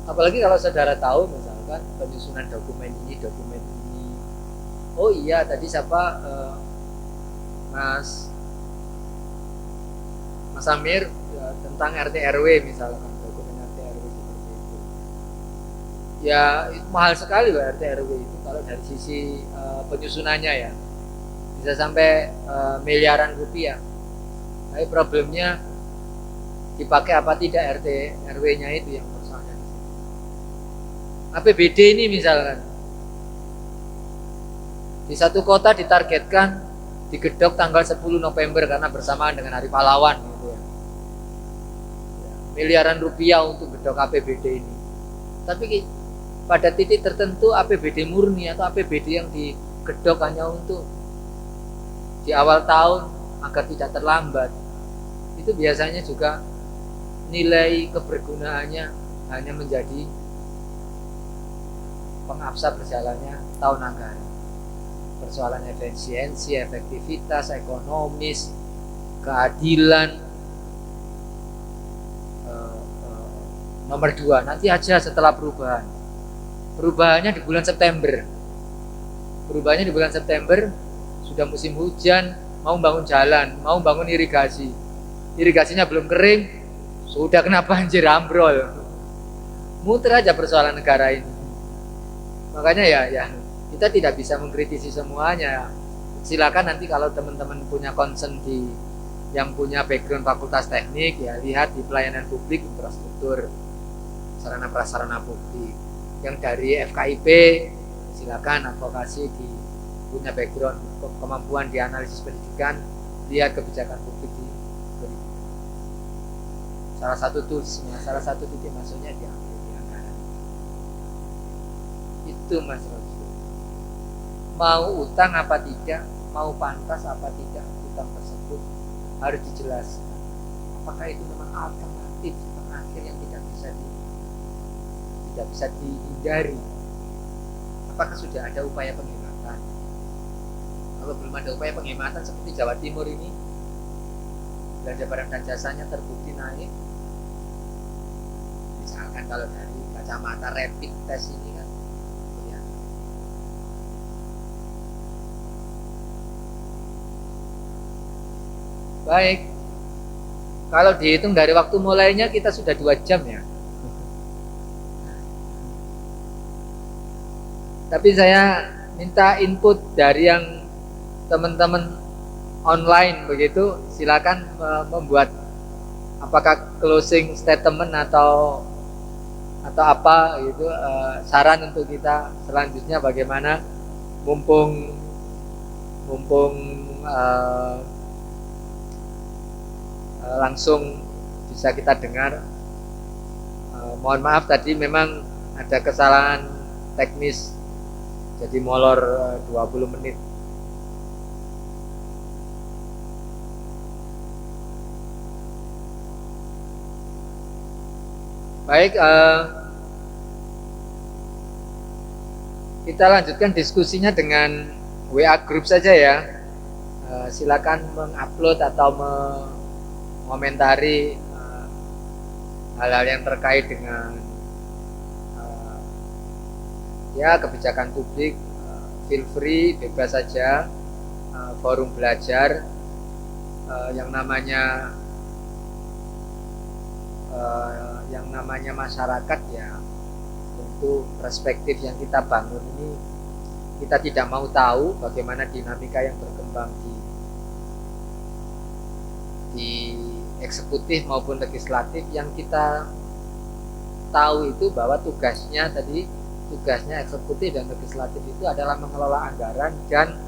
Speaker 1: Apalagi kalau saudara tahu misalkan penyusunan dokumen ini, oh iya tadi siapa Mas Amir ya, tentang RT RW misalkan, dokumen RT RW seperti itu ya, itu mahal sekali loh RT RW itu kalau dari sisi penyusunannya ya, bisa sampai miliaran rupiah. Tapi problemnya dipakai apa tidak RT RW-nya itu yang persoalannya. APBD ini misalkan di satu kota ditargetkan digedok tanggal 10 November karena bersamaan dengan Hari Pahlawan gitu ya. Miliaran rupiah untuk gedok APBD ini. Tapi pada titik tertentu APBD murni atau APBD yang digedok hanya untuk di awal tahun agar tidak terlambat, itu biasanya juga nilai kebergunaannya hanya menjadi pengabsa berjalannya tahun anggaran. Persoalan efisiensi, efektivitas, ekonomis, keadilan. Nomor 2, nanti aja setelah perubahan. Perubahannya di bulan September. Sudah musim hujan, mau bangun jalan, mau bangun irigasi. Irigasinya belum kering, sudah kena banjir ambrol. Muter aja persoalan negara ini. Makanya ya kita tidak bisa mengkritisi semuanya. Silakan nanti kalau teman-teman punya concern yang punya background fakultas teknik ya, lihat di pelayanan publik, infrastruktur, sarana prasarana publik. Yang dari FKIP silakan advokasi di punya background kemampuan di analisis pendidikan, lihat kebijakan publik di pendidikan. Salah satu toolsnya, salah satu titik masuknya diambil di anggaran. Itu Mas Rojo. Mau utang apa tidak, mau pantas apa tidak utang tersebut harus dijelaskan. Apakah itu memang alternatif terakhir yang tidak bisa dihindari? Apakah sudah ada upaya penghematan? Kalau belum ada upaya penghematan seperti Jawa Timur ini, belanja barang dan jasanya terbukti naik. Misalkan kalau dari kacamata rapid test ini kan, ya. Baik, kalau dihitung dari waktu mulainya kita sudah 2 jam ya. Tapi saya minta input dari yang teman-teman online begitu, silakan membuat apakah closing statement atau apa gitu, saran untuk kita selanjutnya bagaimana, mumpung langsung bisa kita dengar. Mohon maaf tadi memang ada kesalahan teknis, jadi molor 20 menit. Baik, kita lanjutkan diskusinya dengan WA group saja ya. Silakan mengupload atau mengomentari hal-hal yang terkait dengan ya kebijakan publik. Feel free, bebas saja. Forum belajar, yang namanya masyarakat ya, tentu perspektif yang kita bangun ini kita tidak mau tahu bagaimana dinamika yang berkembang di eksekutif maupun legislatif. Yang kita tahu itu bahwa tugasnya eksekutif dan legislatif itu adalah mengelola anggaran dan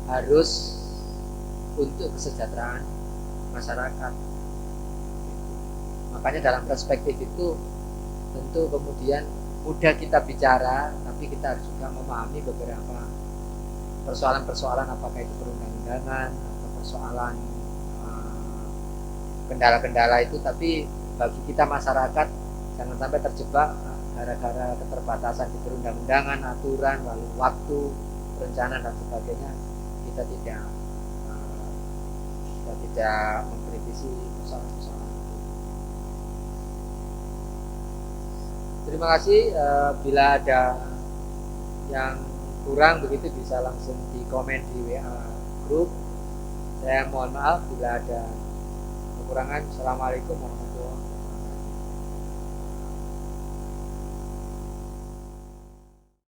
Speaker 1: harus untuk kesejahteraan masyarakat. Makanya dalam perspektif itu tentu kemudian mudah kita bicara, tapi kita harus juga memahami beberapa persoalan-persoalan, apakah itu perundang-undangan atau persoalan kendala-kendala itu. Tapi bagi kita masyarakat jangan sampai terjebak gara-gara keterbatasan di perundang-undangan, aturan, lalu waktu, perencanaan dan sebagainya. Kita tidak mengkritisi persoalan-persoalan. Terima kasih. Bila ada yang kurang begitu bisa langsung di komen di WA grup. Saya mohon maaf bila ada kekurangan. Assalamualaikum warahmatullahi wabarakatuh.